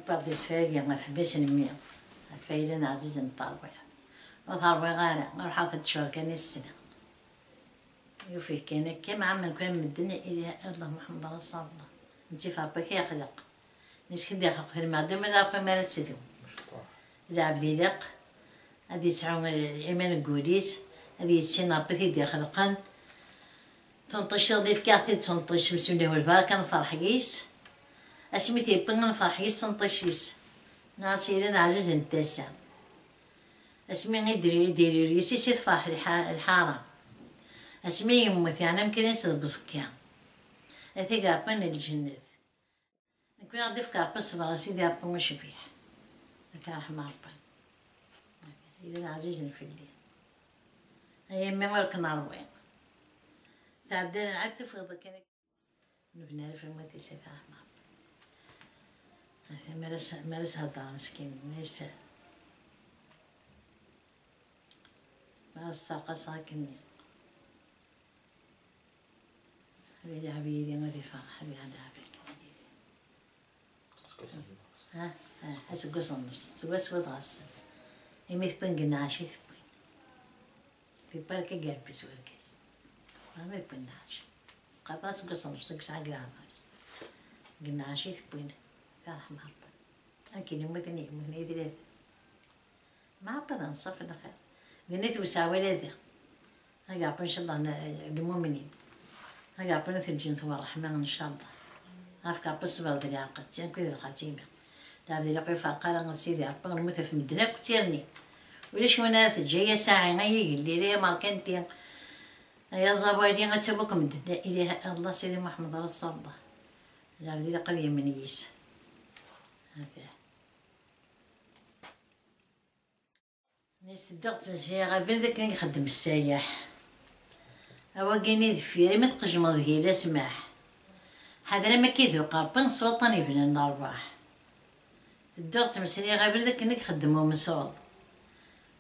بعض السفاقي ما في بس نمي فايلة عزيز نطالبها وطالبها غانا نروح حاطت شهر كان السنة يوفي كان كما عم نكون من الدنيا إلى الله محمد رسول الله نتي فابك يخلق ناس كدي يخلق في المعدوم لا بقى ما تسدو لا عبدي لق هذه يسعون الإيمان القديس هذه يسين ربي يدي خلقان تنطش ضيف كاعتي تنطش بسم الله والبركة نفرح قيس اسميتي بن نفرح قيس تنطشيس ناصيرين عزيز نتاسع اسمي يديري ريسي سي تفرح الحارة اسمي يموت يعني يمكن يسد بسكيان اثي قابن الجنة نكون غادي في كاربا صباغ سيدي ربي مش بيح هكا رحمة ربي إلى عزيز نفلي أيامي ولك نروين تعدينا نعتف غدا كان نبنى في الموت سيدي رحمة ربي هذا مارس هالدار مسكين مارس ساقة ساكني هذه عبيدي ما ذي فرح هذه عند عبيدي ها هسه قصن سوى غاص يميت بنقنا عشي في بركة قلبي سوى الكيس ما يبين عشي سقطاس قصن سكس عقلها قلنا عشي تبين فرح ما ربي أكيد يموتني ذي ما بدنا نصف الخير قلنيت وساوي لذا هقابل إن شاء الله المؤمنين هقابل ثلجين ثوار الرحمن إن شاء الله هافكا بس بعد العقل تين كذا الخاتمة لا بدي لقي فرق على سيدي عبان الموت في مدنا كتيرني وليش وانا جاية ساعة غير اللي ليه ما كنتي يا زبايدي غتبوك مدنا إليها الله سيدي محمد رسول الله لا بدي لقي يمنيس هكذا نيست الضغط ماشي غير ذاك اللي يخدم السايح هو كايني دفيري ما تقجمض هي لا سماح هذا ما كيذوق بن سلطاني بن النرباح الضغط مسني غير ذاك اللي يخدمو مسعود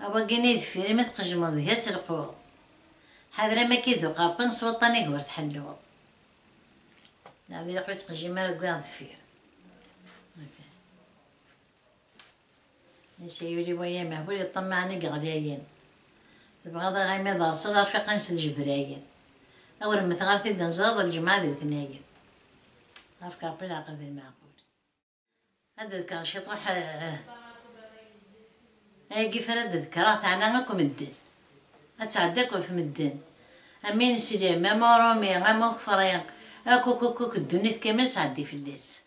هو كايني دفيري ما تقجمض هي تلقوض هذا ما كيذوق بن سلطاني غور تحلو نعم ذي لقيت قجيمة لقوان دفير نسيولي ويا مهبول يطمعني قغليين تبغى ذا غير مدار صغار في قنص الجبراين أول ما ثغرتي دنزاض الجماعة ذي الاثنين أفكار بلا عقل ذي المعقول هذا كان شطح كيف هذا ذكرى تاعنا ماكو مدن أتعداكو في مدن أمين سيدي ما مرومي غا مغفرين أكو كوكو الدنيا كامل تعدي في الليس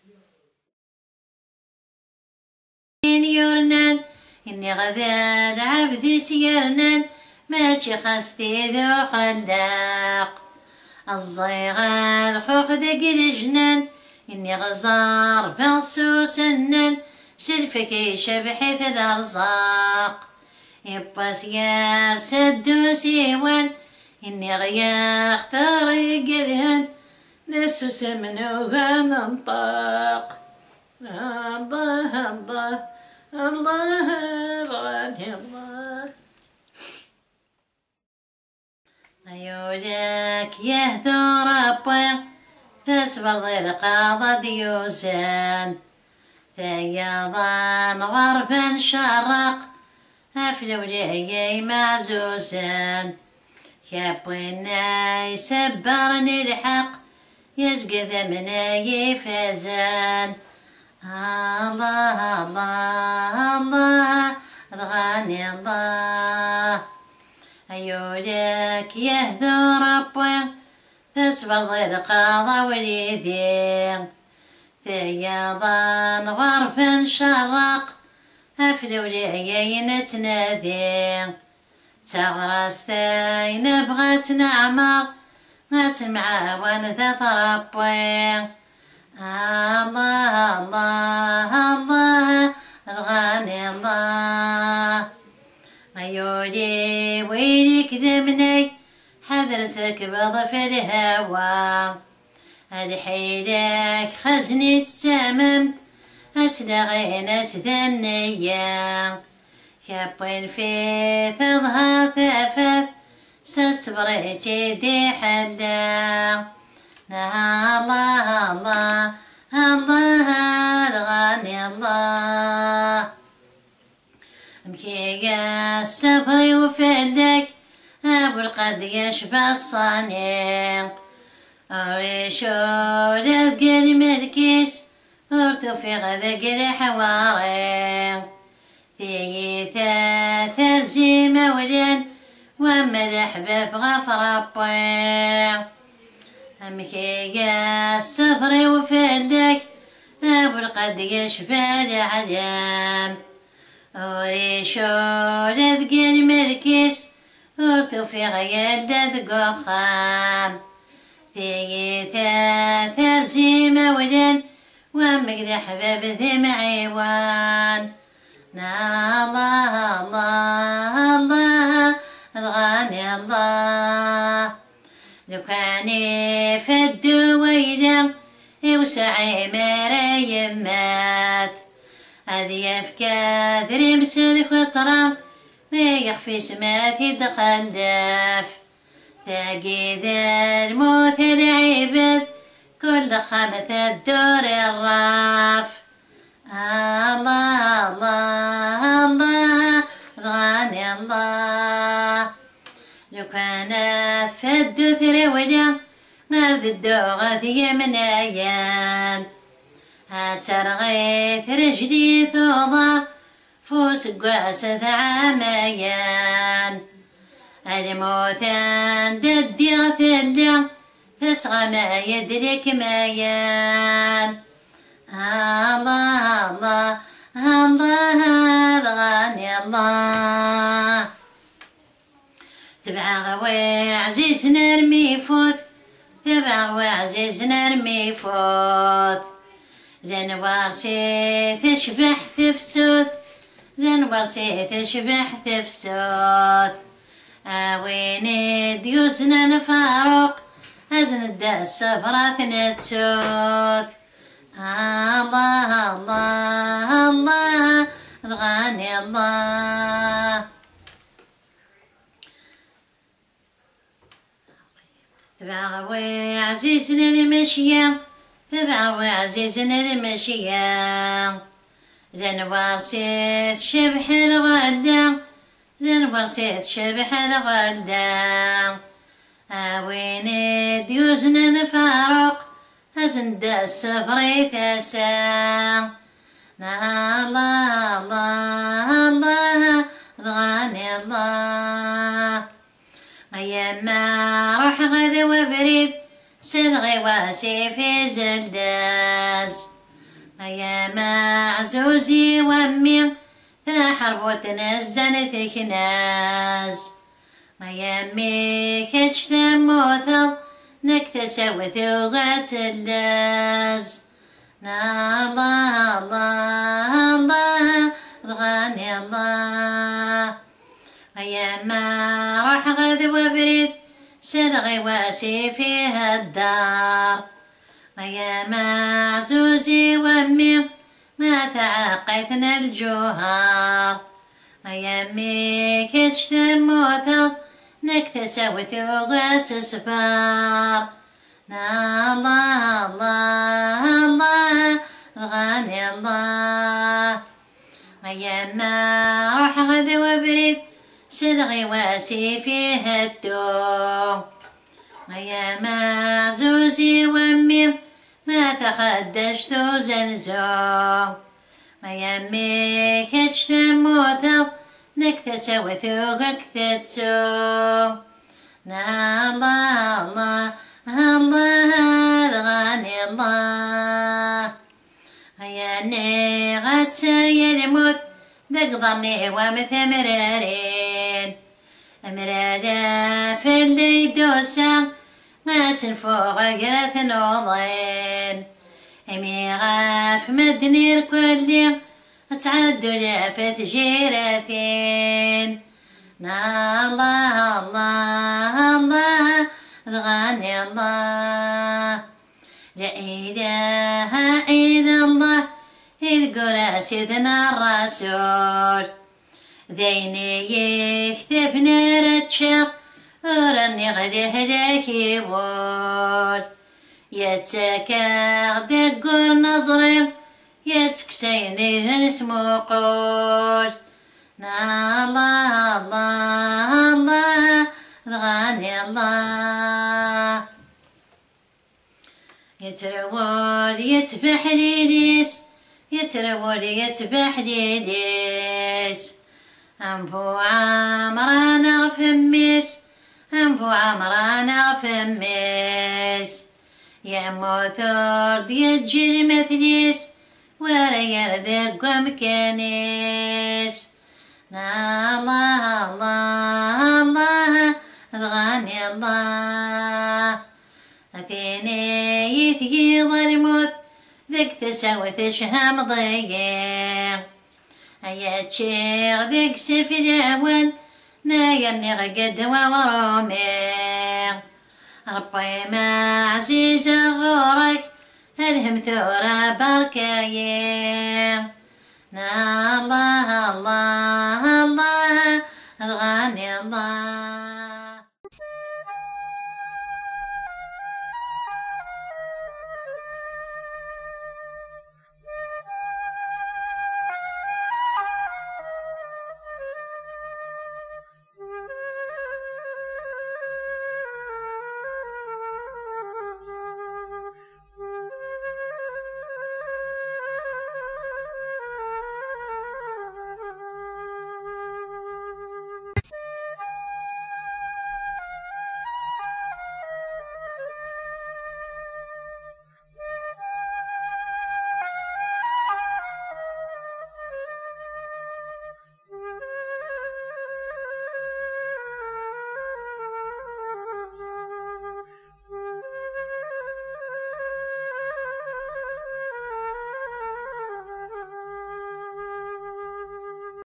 يورنان إني غدا العبد سيرنان ماشي خاستي ذو خلاق الصيغة الحوق ذاك الجنان إني غزار بغسو سنان سلفك يشبحث الأرزاق يبا سيار سدو سيوان إني غياخ طريق الهن نسو سمنوها ننطق الله الله الله غني الله أيولك يهدو ربي تسبر ذي القاضى ديوسان ثياضان غربا شرق أفلو لي معزوسان يابوينا يسبرني الحق يزقى ذمنا يفازان الله الله الله الغني الله أيولك يهدو ربي تسبر ذي القاضى وليدين ثياضان غرب شرق أفلو لي نتنادي تغرستين بغات نعمر ما تنمعاون ذات ربي الله الله الله الغني الله عيولي ويلك ذمني حذرتك بضف الهوى الحيلك خزني تسممت أسلغي ناس ذنيا كابين في تظهر ثفت سسبريتي دي حلا الله الله الله الغني الله. مكيا الصبري وفلك أبو القد يشبه الصنيع، أريشو رذق المركز أرتو في غذق الحواري، ثيثا ترجي مولين وملح باب غفر ربي. مكيا الصبري وفلك أبو القد يشبه العلام، أريشو رذق المركز أرتو في غيال لذق خام، ثيثا ترجي مولين ومقلح باب ذي معيوان. الله الله الله الغني الله. لو كاني في الدويلة يوسعي مريم مات، هذي أفكار مسلك وطرام ما يخفي سمات يدخل داف، تاقيد الموت العبد كل خامة الدور الراف. الله الله الله الغني الله. لو كانت في الدثر ولا مرد الدوغة يمنايان، هاترغيت رجلي ثوضا فوس قاسة عميان، الموتان ددي غثلة تسغى ما يدرك مايان. الله الله الله الغني الله. تبع غوي عزيز نرمي فوت، تبع غوي عزيز نرمي فوت، جنوار سي تشبح تفسوت، جنوار سي تشبح تفسوت، ويني ديوسنا نفاروق أزن الداس صبرات نتسوت. الله الله الله الغني الله. تبع غوي عزيزنا المشية، تبع غوي عزيزنا المشية، جنوار سيت شبح الغلة، جنوار سيت شبح الغلة، وين ديوزنا نفارق أزن داس صبري ثاسا. الله الله الله الغني الله. أيما روح غدا وبريد سنغي واسي في زلداز، أيما عزوزي وامي تحرب وتنزل تكناز، أيامي كتشتا موثل نكتسوث وغات اللاز. الله الله الله الغني الله. أيما روح غد وبريد سنغي واسي فيها الدار، أيما عزوزي وامي ما تعاقيتنا الجوهر، أيامي كتشتا موثل نكتسوث وغات صفار. الله الله الله الغني الله. أيما روح غد وبريد سنغي واسي فيها الدوم، أيما عزوزي وامي ما تخدشت زنزوم، أيامي كتشتا موثل نكتسوث وغكتتسوم. الله الله الله الغني الله. هياني غتا يلموت دقضني ومثمرارين، أمرالا في اللي دوسا ما تنفوغ قرث نوضين، أمي غاف مدني الكلي تعدو لافت جيرتين. الله الله الله الغني الله. لا إله إلا الله إذ قرأ سيدنا الرسول، ذيني يكتبنا رتشق وراني غليه لك يبول، يتساكا دقور نظري يتكسيني نسموقول الله الله الله الغاني الله يترول يتبح ليليس يترول يتبح ليليس أنبو عمران فميس أنبو عمران فميس يا موثور ديال مثليس ورا يردق مكانيس الله الله الله الغاني الله أثيني يثقيض الموت ذك تساوث شهم ضيق أيا تشيغ ذك سيف الأول نايرني غقد ورومي ربي ما عزيز غورك الهم ثورة بركاية الله الله